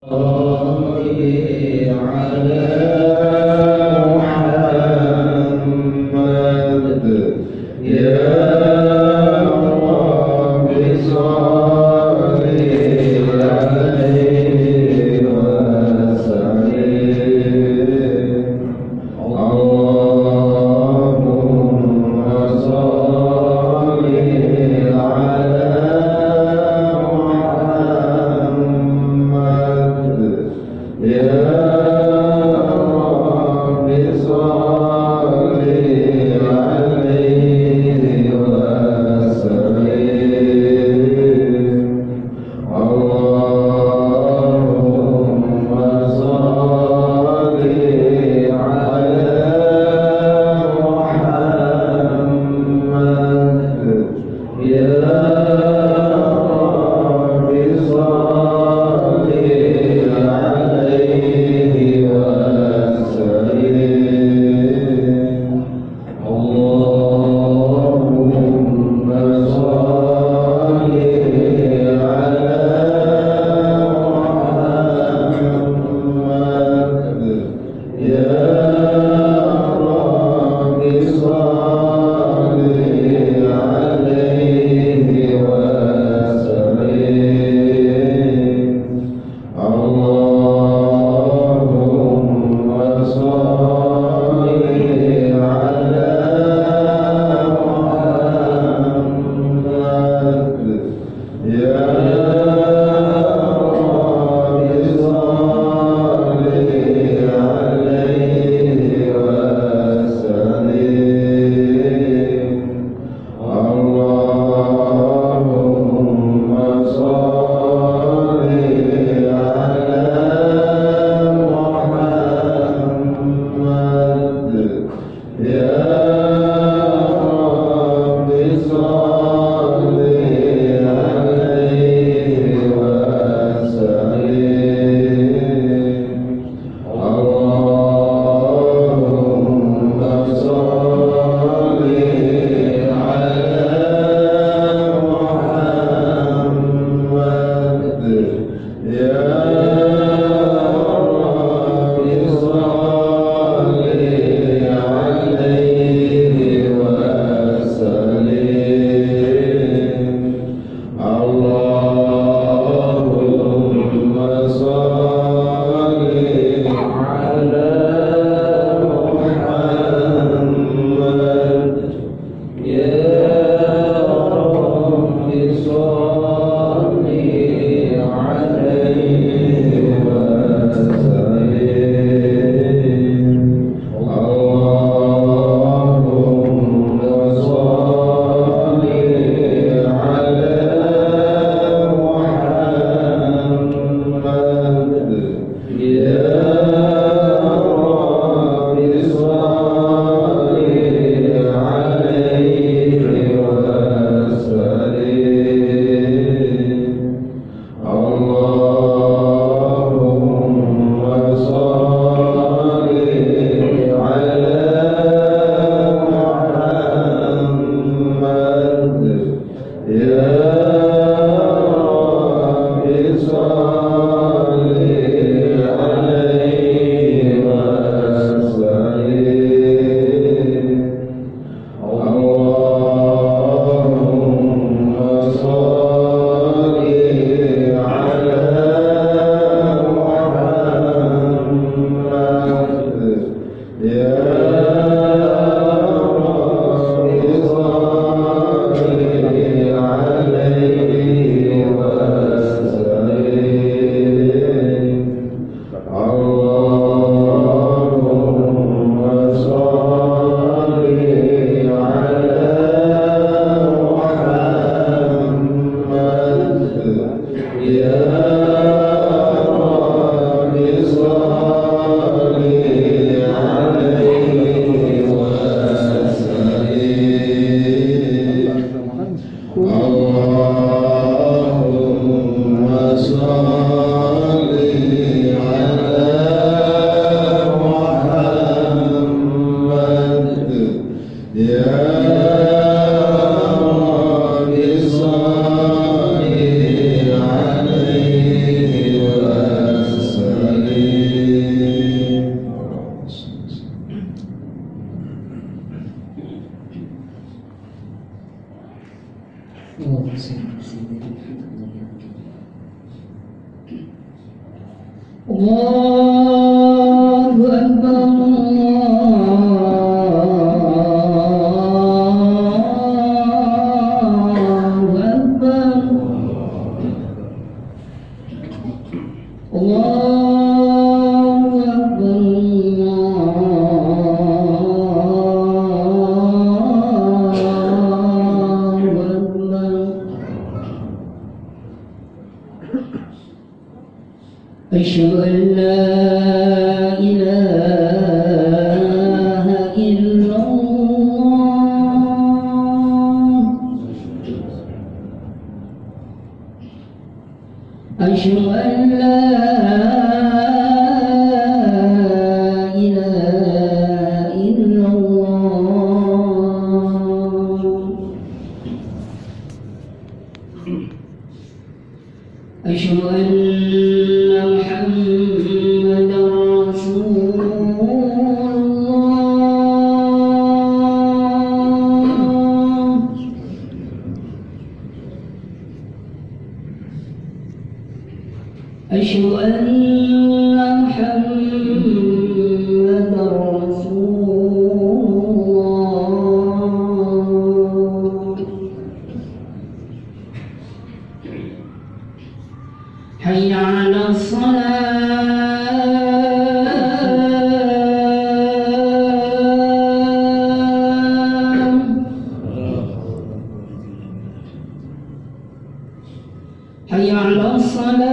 صل عليه Allahu Akbar, Allahu Akbar, Allahu Akbar. Asyhadu an la ilaha illallah. Asyhadu an la ilaha illallah. Asyhadu anna Muhammadar Rasulullah. Asyhadu anna Muhammadar Rasulullah. Hayya 'alas salam. Hayya 'alas salam.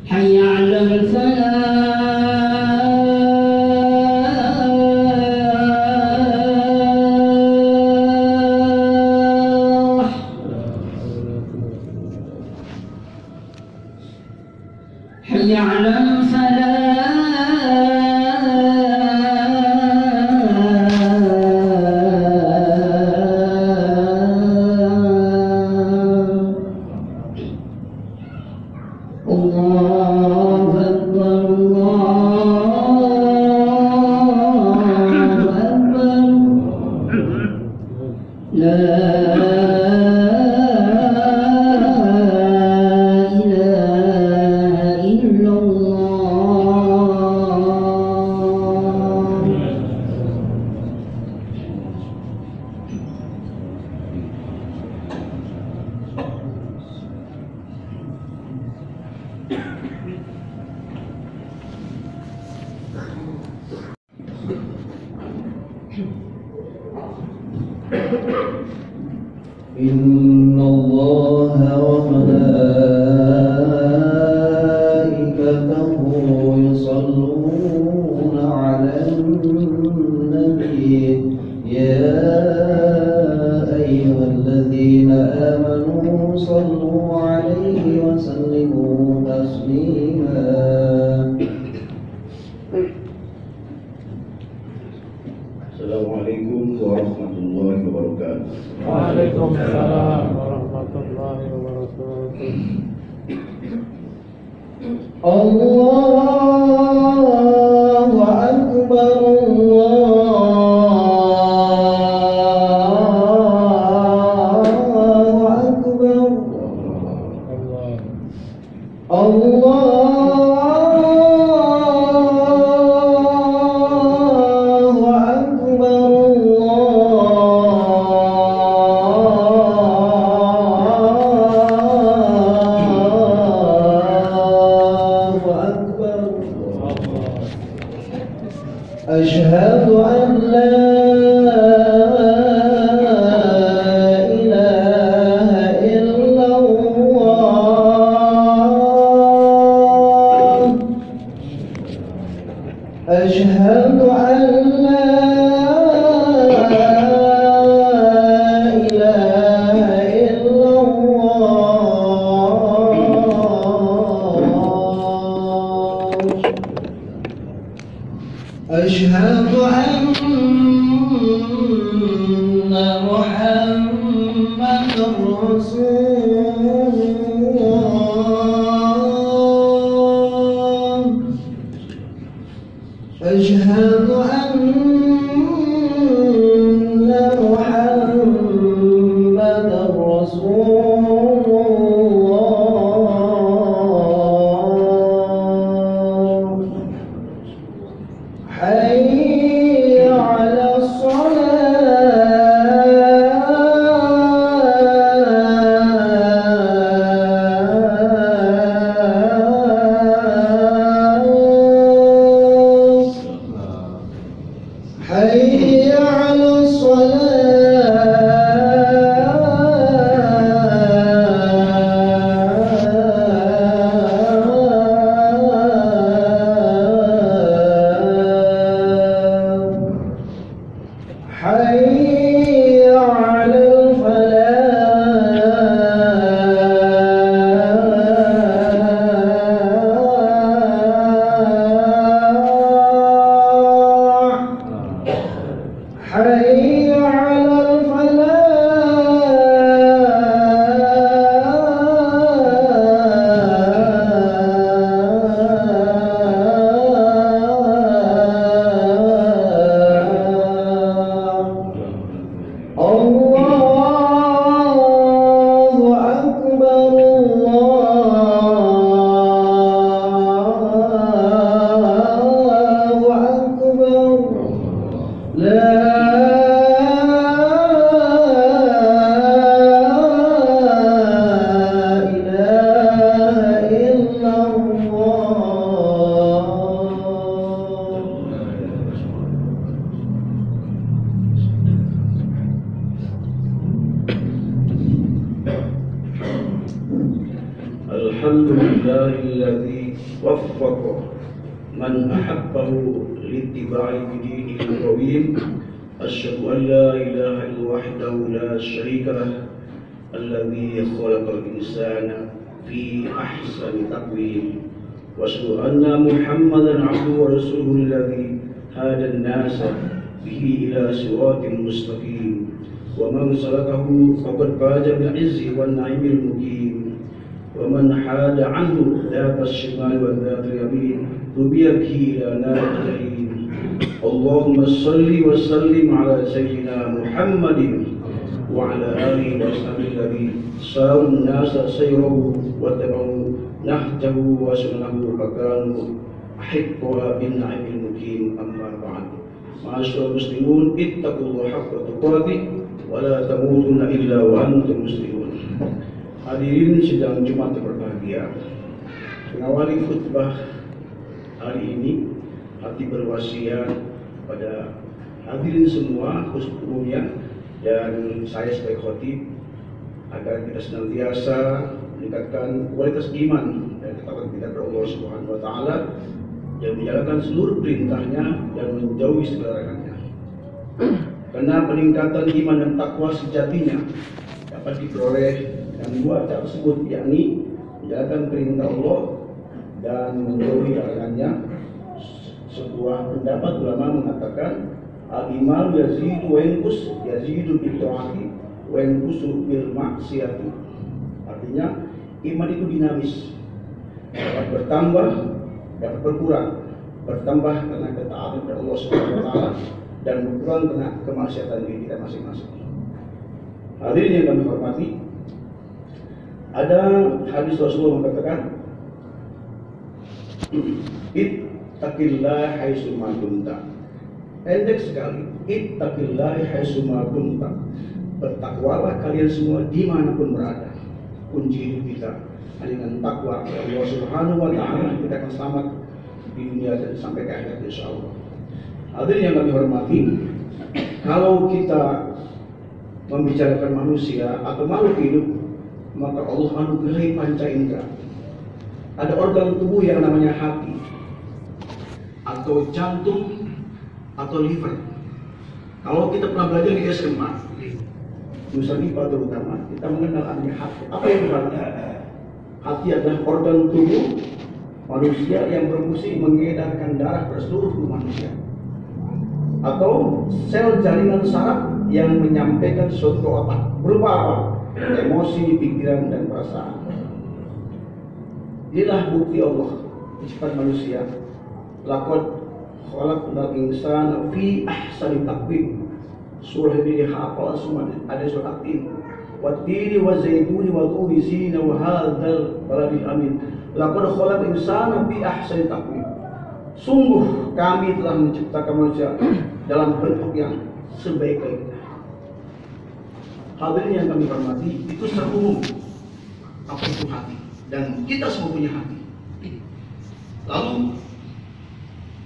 Hayya 'alal falah. Hayya 'alal falah. Allahu Akbar, Allahu Akbar. La ilaha illallah. إن الله وملائكته يصلون على النبي يا أيها الذين آمنوا صلوا عليه وسلموا تسليما. Assalamualaikum warahmatullahi wabarakatuh. Waalaikumsalam warahmatullahi wabarakatuh. Allahu Akbar, Allahu Akbar, Allahu Akbar, Allahu Akbar. Asyhadu an la ilaha illallah. Asyhadu an la ilaha illallah. Asyhadu anna Muhammadar Rasulullah. أشهد أن محمدا رسول الله حي على حي على الصلاة حي على الفلاح حي على الفلاح الله أكبر الله أكبر لا إله إلا الله الحمد لله الذي وفق من أحبه لاتباع دينه القويم. أشهد أن لا إله إلا وحده لا شريك له الذي خلق الإنسان في أحسن تقويم. وأشهد أن محمدا عبده ورسوله الذي هدى الناس به إلى صراط مستقيم. ومن سلكه فقد فاز بالعز والنعيم المقيم. ومن حاد عنه ذات الشمال وذات اليمين ربي به إلى نار الجحيم. اللهم صل وسلم على سيدنا محمد وعلى آله وصحبه الذين ساروا الناس سيره واتبعوا نهجه وسننه فكانوا أحقها بالنعيم المقيم. أما بعد، معاشر المسلمون، اتقوا الله حق تقاته ولا تموتن إلا وأنتم مسلمون. Hadirin sidang Jumat berbahagia, mengawali khutbah hari ini, hati berwasiat pada hadirin semua khususnya dan saya sebagai khatib agar kita senantiasa meningkatkan kualitas iman dan ketakwaan kita kepada Allah Subhanahu wa taala dan menjalankan seluruh perintahnya dan menjauhi segala larangannya. Karena peningkatan iman dan takwa sejatinya dapat diperoleh dengan dua cara tersebut, yakni menjalankan perintah Allah dan menjauhi larangannya. Sebuah pendapat ulama mengatakan al-iman yazidu wa yanqus, yazidu bil ta'ati wa yanqusu bil maksiyati. Artinya iman itu dinamis, dapat bertambah, dapat berkurang, bertambah karena ketaatan kepada Allah Subhanahu wa taala dan berkurang karena kemaksiatan diri kita masing-masing. Hadirin yang kami hormati, ada hadis Rasulullah mengatakan, ittaqillah haitsu ma kunta. Pendek sekali, ittaqillah haitsu ma kunta. Bertakwalah kalian semua dimanapun berada. Kunci hidup kita hanya dengan takwa kepada Allah Subhanahu wa taala, kita akan selamat di dunia dan sampai ke akhirat insyaallah. Hadirin yang kami hormati, kalau kita membicarakan manusia atau makhluk hidup, maka Allah anugerahi panca indera. Ada organ tubuh yang namanya hati, atau jantung, atau liver. Kalau kita pernah belajar di SMA, jurusan IPA terutama, kita mengenal adanya hati. Apa yang berarti? Hati adalah organ tubuh manusia yang berfungsi mengedarkan darah pada seluruh tubuh manusia, atau sel jaringan saraf yang menyampaikan sesuatu ke otak berupa apa? Emosi, pikiran, dan perasaan. Inilah bukti Allah menciptakan manusia. Laqad khalaqnal insana fi ahsani taqwim. Surah ini dihafal semua, ada surah At-Tin. Wat-tini wa zaituni wa turi sina wa hadzal baladil amin. Laqad khalaqnal insana fi ahsani taqwim. Sungguh kami telah menciptakan manusia dalam bentuk yang sebaik-baiknya. Hadirin yang kami hormati, itu secara umum apa itu hati, dan kita semua punya hati. Lalu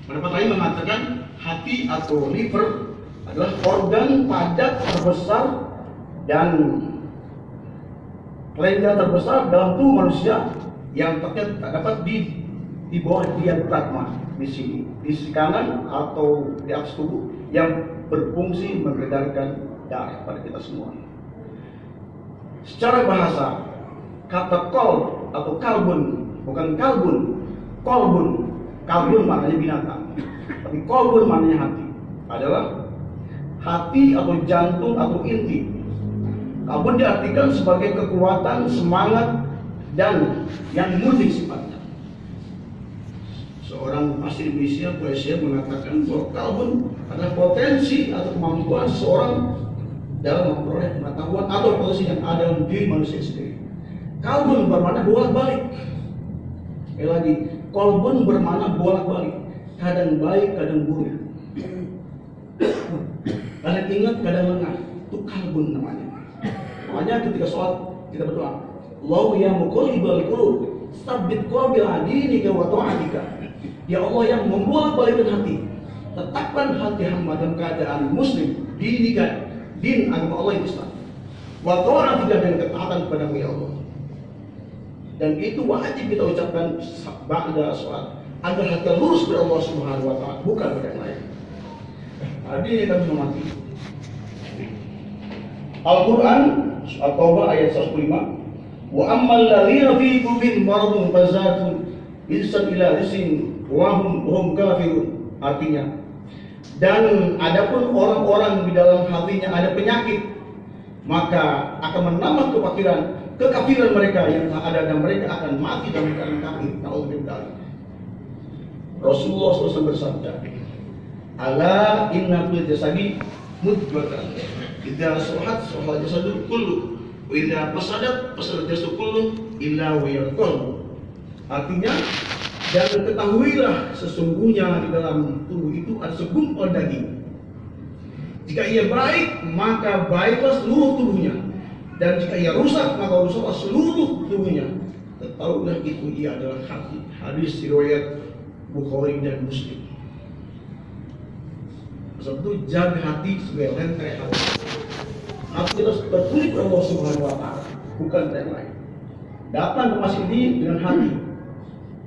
pendapat lain mengatakan hati atau liver adalah organ pajak terbesar dan kelenjar terbesar dalam tubuh manusia yang terdapat di bawah diafragma di sini, di sisi kanan atau di atas tubuh, yang berfungsi mengedarkan darah pada kita semua. Secara bahasa, kata kol atau kalbun, bukan kalbun, kolbun. Kalbun maknanya binatang, tapi kolbun maknanya hati. Adalah hati atau jantung atau inti. Kalbun diartikan sebagai kekuatan, semangat, dan yang murni sifatnya. Seorang pastor Indonesia, Poesia, mengatakan bahwa kalbun adalah potensi atau kemampuan seseorang dalam memperoleh pengetahuan atau potensi yang ada dalam diri manusia sendiri. Kalbun bermakna bolak-balik. Sekali lagi, kolbun bermakna bolak-balik, kadang baik, kadang buruk, kadang ingat, kadang lengah. Itu kalbun namanya. Makanya ketika sholat kita berdoa, Allahu ya muqallibal qulub, tsabbit qalbi ala dinika wa ta'atika. Ya Allah yang membolak-balikkan hati, tetapkan hati hamba dalam keadaan muslim, dinika, din agama Allah yang Islam, wa ta'atika, dan ketaatan kepadamu ya Allah. Dan itu wajib kita ucapkan ba'da sholat agar hati lurus kepada Allah Subhanahu wa ta'ala, bukan pada yang lain. Hadirin kami hormati, Al-Quran At-Taubah ayat 105, wa ammal ladzina fi qulubihim maradun fazadun insan ila risin wa hum kafirun. Artinya, dan adapun orang-orang di dalam hatinya ada penyakit, maka akan menambah kekafiran mereka yang ada, dan mereka akan mati dalam keadaan kafir. Nauzubillah. Rasulullah SAW bersabda, ala inna fil jasadi mudghatan idza salahat salaha jasadu kullu wa idza fasadat fasadat jasadu kullu illa wal qalb. Artinya, dan ketahuilah sesungguhnya di dalam tubuh itu ada segumpal daging. Jika ia baik, maka baiklah seluruh tubuhnya, dan jika ia rusak, maka rusaklah seluruh tubuhnya. Ketahuilah itu ia adalah hati. Hadis riwayat Bukhari dan Muslim. Sebab itu jaga hati sebagai lentera hati. Hati kita bertulis kepada Allah Subhanahu wa ta'ala, bukan yang lain. Datang ke masjid ini dengan hati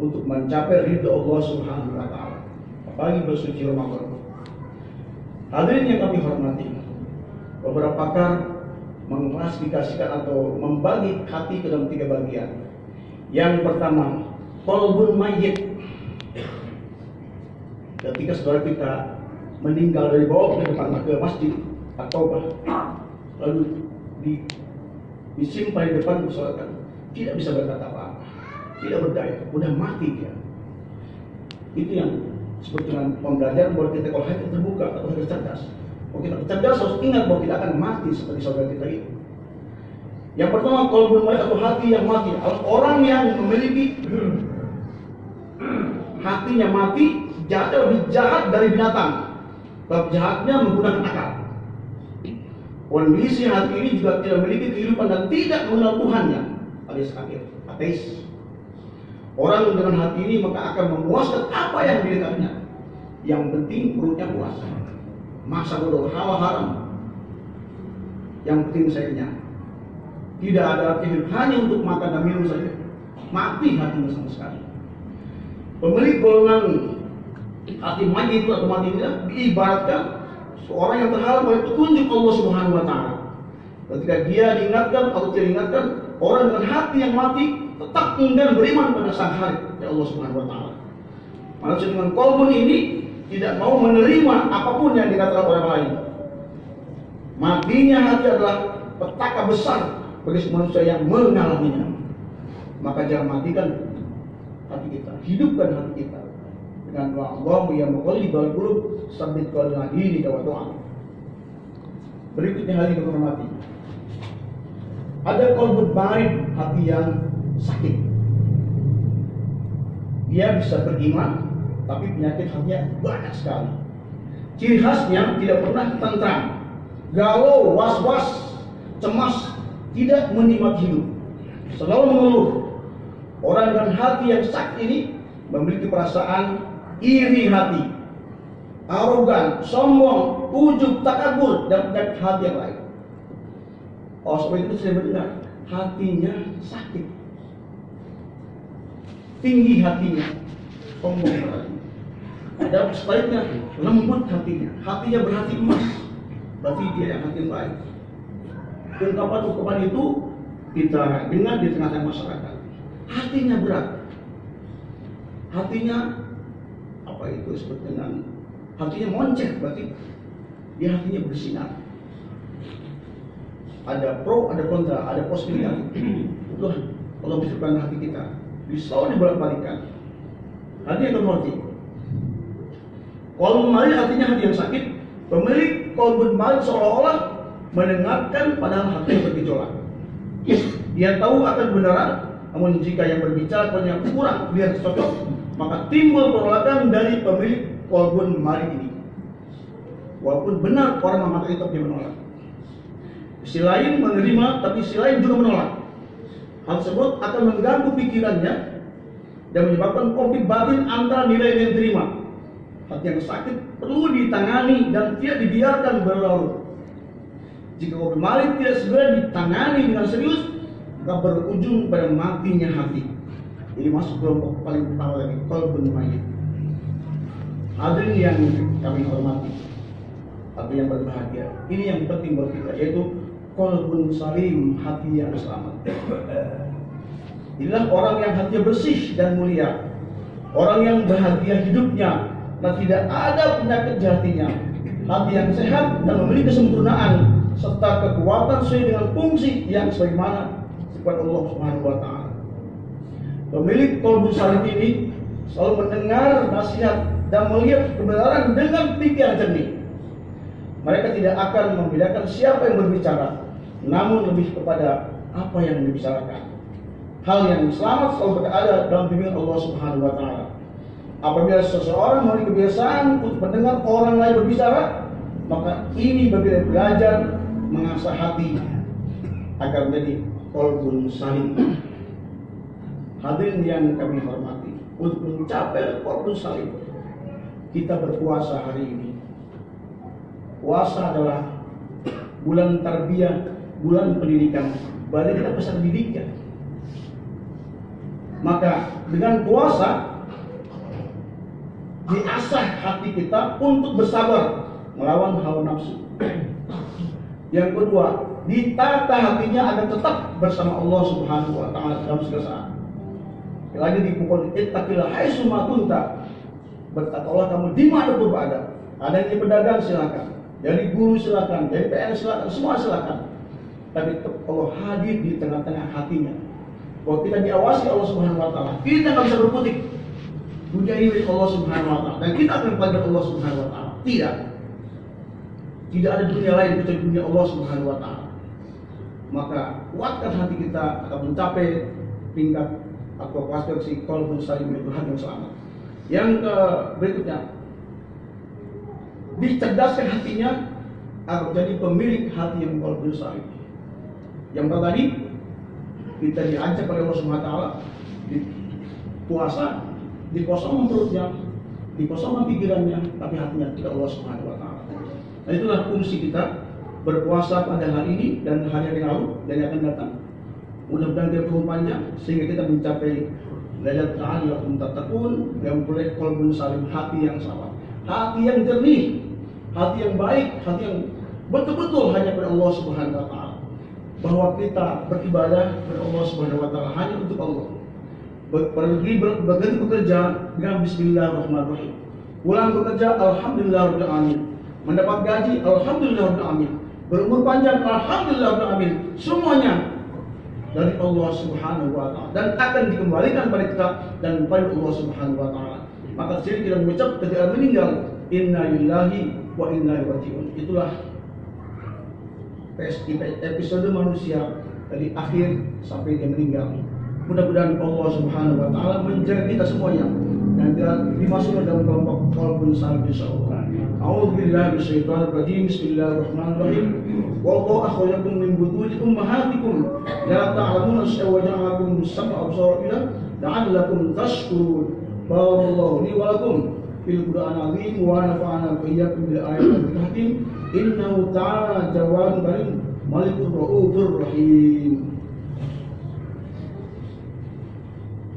untuk mencapai ridha Allah Subhanahu wa ta'ala, apalagi bersuci Ramadan. Hadirin yang kami hormati, beberapa pakar mengklasifikasikan atau membagi hati ke dalam 3 bagian. Yang pertama, qalbun mayyit. Ketika saudara kita meninggal dari bawah ke depan ke masjid atau lalu disimpan di depan disolatkan, tidak bisa berkata apa-apa, tidak berdaya, udah mati dia. Itu yang seperti dengan pembelajaran bahwa kita kalau hati terbuka atau hati cerdas. Kalau kita cerdas harus ingat bahwa kita akan mati seperti saudara kita itu. Yang pertama, qalbun mayyit atau hati yang mati adalah orang yang memiliki hatinya mati, jahatnya lebih jahat dari binatang. Bab jahatnya menggunakan akal. Kondisi hati ini juga tidak memiliki kehidupan dan tidak mengenal Tuhannya, alias kafir, ateis. Orang dengan hati ini maka akan memuaskan apa yang didekatnya. Yang penting perutnya puas. Masa bodoh, hawa haram. Yang penting saya kenyang. Tidak ada hidup hanya untuk makan dan minum saja. Mati hatinya sama sekali. Pemilik golongan hati mati itu atau mati ini diibaratkan seorang yang terhalang oleh petunjuk Allah Subhanahu wa ta'ala. Ketika dia diingatkan atau tidak diingatkan, orang dengan hati yang mati tetap enggan beriman pada sang Khalik, ya Allah Subhanahu wa ta'ala. Manusia dengan qalbun ini tidak mau menerima apapun yang dikatakan orang lain. Matinya hati adalah petaka besar bagi manusia yang mengalaminya. Maka jangan matikan hati kita, hidupkan hati kita dengan doa Allahumma ya muqallibal qulub tsabbit qalbi ala dinika wa doa. Berikutnya hal yang hormati. Ada qalbun marid, hati yang sakit. Dia bisa beriman, tapi penyakit hatinya banyak sekali. Ciri khasnya tidak pernah tentram, galau, was-was, cemas, tidak menikmati hidup, selalu mengeluh. Orang dengan hati yang sakit ini memiliki perasaan iri hati, arogan, sombong, ujub, takabur, dan penyakit hati yang lain. Oh, sebab itu saya mendengar hatinya sakit, tinggi hatinya, sombong berarti. Ada sebaliknya lembut hatinya berhati emas, berarti dia yang hati yang baik. Ungkapan-ungkapan itu kita dengar di tengah-tengah masyarakat. Hatinya berat, hatinya apa itu disebut dengan hatinya moncek, berarti dia hatinya bersinar. Ada pro, ada kontra, ada positif. Itu Allah bisipkan hati kita, bisa dibolak-balikan. Hati yang terhormati. Qalbun marid artinya hati yang sakit. Pemilik qalbun marid seolah-olah mendengarkan padahal hati yang bergejolak. Dia tahu akan kebenaran, namun jika yang berbicara punya kurang biar cocok, maka timbul penolakan dari pemilik qalbun marid ini. Walaupun benar orang mengatakan itu, dia menolak. Si lain menerima, tapi si lain juga menolak. Hal tersebut akan mengganggu pikirannya dan menyebabkan konflik batin antara nilai yang diterima. Hati yang sakit perlu ditangani dan tidak dibiarkan berlarut. Jika qalbun marid tidak segera ditangani dengan serius, maka berujung pada matinya hati. Ini masuk kelompok paling pertama lagi, qalbun marid. Hadirin yang kami hormati, hati yang berbahagia, ini yang penting buat kita, yaitu qalbun salim, hati yang selamat. Inilah orang yang hatinya bersih dan mulia, orang yang bahagia hidupnya dan tidak ada penyakit di hatinya, hati yang sehat dan memiliki kesempurnaan serta kekuatan sesuai dengan fungsi yang sebagaimana sifat Allah Subhanahu wa taala. Pemilik qalbun salim ini selalu mendengar nasihat dan melihat kebenaran dengan pikiran jernih. Mereka tidak akan membedakan siapa yang berbicara, namun lebih kepada apa yang dibicarakan. Hal yang selamat selalu berada dalam bimbingan Allah Subhanahu wa taala. Apabila seseorang memiliki kebiasaan untuk mendengar orang lain berbicara, maka ini bagian belajar mengasah hati agar menjadi qalbun salim. Hadirin yang kami hormati, untuk mencapai qalbun salim, kita berpuasa hari ini. Puasa adalah bulan tarbiyah, bulan pendidikan, bagi kita pesan didiknya. Maka dengan puasa diasah hati kita untuk bersabar melawan hawa nafsu. Yang kedua, ditata hatinya agar tetap bersama Allah Subhanahu wa taala dalam segala saat. Lagi dipukul ittaqillah haitsu ma kunta. Bertakwalah kamu di mana pun berada. Ada yang pedagang silakan, dari guru silakan, dari PNS silakan, semua silakan. Tapi Allah hadir di tengah-tengah hatinya. Bahwa kita diawasi Allah Subhanahu wa taala. Kita enggak bisa berkutik. Dunia ini milik Allah Subhanahu wa taala dan kita akan kepada Allah Subhanahu wa taala. Tidak ada dunia lain kecuali dunia Allah Subhanahu wa taala. Maka kuatkan hati kita akan mencapai tingkat atau kualifikasi qalbun salim, itu hati yang selamat. Yang berikutnya, dicerdaskan hatinya agar menjadi pemilik hati yang qalbun salim. Yang pertama tadi, kita diajak oleh Allah Subhanahu wa taala di puasa, dikosongkan perutnya, dikosongkan pikirannya, tapi hatinya tidak Allah Subhanahu wa taala. Nah, itulah fungsi kita berpuasa pada hari ini dan hari yang lalu dan yang akan datang. Mudah-mudahan kita panjang sehingga kita mencapai derajat ta'ala tattaqun yang boleh qalbun salim, hati yang selamat, hati yang jernih, hati yang baik, hati yang betul-betul hanya pada Allah Subhanahu wa taala. Bahwa kita beribadah kepada Allah Subhanahu wa taala hanya untuk Allah. Pergi berganti bekerja dengan bismillahirrahmanirrahim. Pulang bekerja alhamdulillahirabbil alamin. Mendapat gaji alhamdulillahirabbil alamin. Berumur panjang alhamdulillahirabbil alamin. Semuanya dari Allah Subhanahu wa taala dan akan dikembalikan pada kita dan pada Allah Subhanahu wa taala. maka sering kita mengucap ketika meninggal, inna lillahi wa inna ilaihi raji'un. Itulah episode manusia dari akhir sampai dia meninggal. Mudah-mudahan Allah Subhanahu wa taala menjaga kita semuanya dan kita dimasukkan dalam kelompok qalbun salim insyaallah. A'udzubillahi minasyaitonir rajim. Bismillahirrahmanirrahim. Wallahu akhrajakum min butuni ummahatikum la ta'lamuna shay'an wa ja'alakum sam'a absara la'allakum tashkurun. Barakallahu li wa lakum fil Qur'anil azim wa nafa'ana wa iyyakum bil ayatil hakim. Innahu ta'ala jawwadun karim malikur raufur rahim.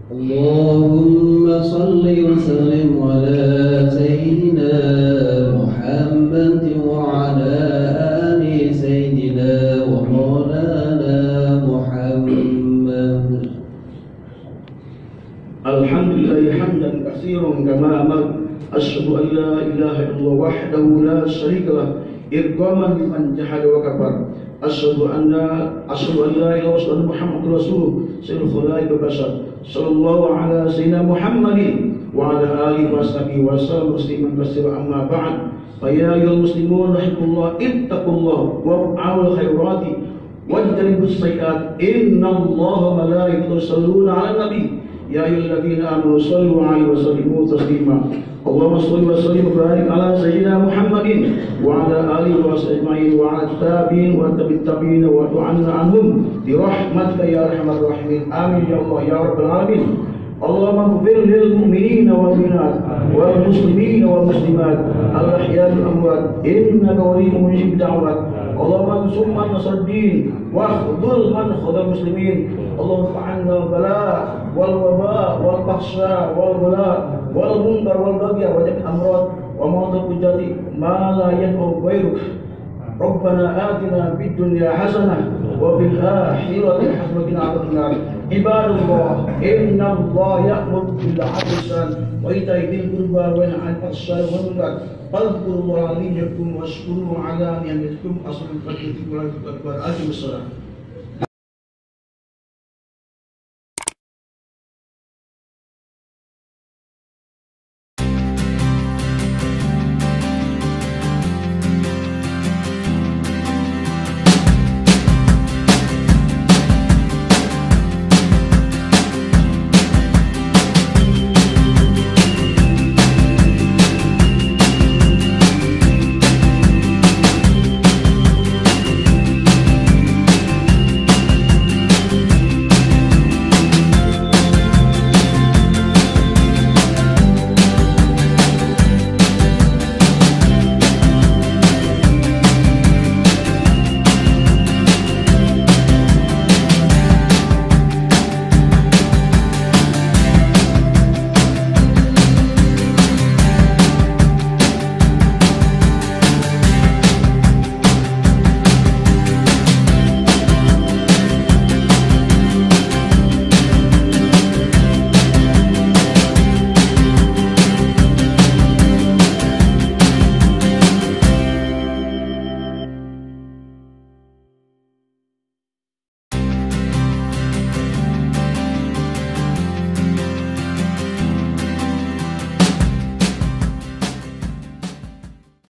اللهم صل وسلم على سيدنا محمد وعلى آل سيدنا ومولانا محمد. الحمد لله حمدا كثيرا كما أمر. أشهد أن لا إله إلا الله وحده لا شريك له إرغاما لمن جحد وكفر. أشهد أن لا إله إلا الله وأن محمد رسول سيد الخلائق البشر صلى الله على سيدنا محمد وعلى آله وصحبه وسلم تسليما كثيرا. أما بعد فيا أيها المسلمون رحمكم الله اتقوا الله وافعلوا الخيرات واجتنبوا السيئات إن الله وملائكته يصلون على النبي يا أيها الذين آمنوا صلوا عليه وسلموا تسليما. اللهم صل وسلم وبارك على سيدنا محمد وعلى آله وصحبه أجمعين وعلى التابعين والتابعين وارض عنا عنهم برحمتك يا أرحم الراحمين. آمين يا الله يا رب العالمين. اللهم اغفر للمؤمنين والمؤمنات والمسلمين والمسلمات الأحياء والأموات إنك ولي مجيب الدعوات. اللهم انصر من نصر الدين واخذل من خذل المسلمين. اللهم ارفع عنا البلاء والوباء والفحشاء والغلاء والمنكر والبغي وجميع الأمراض وموت الفجار ما لا يدعو غيرك. ربنا آتنا في الدنيا حسنة وفي الآخرة حسنة وقنا عذاب النار. عباد الله إن الله يأمر بالعدل والإحسان وإيتاء ذي القربى وينهى عن الفحشاء والمنكر. فاذكروا الله العظيم يذكركم واشكروه على نعمته. أصل الفجر والصلاة.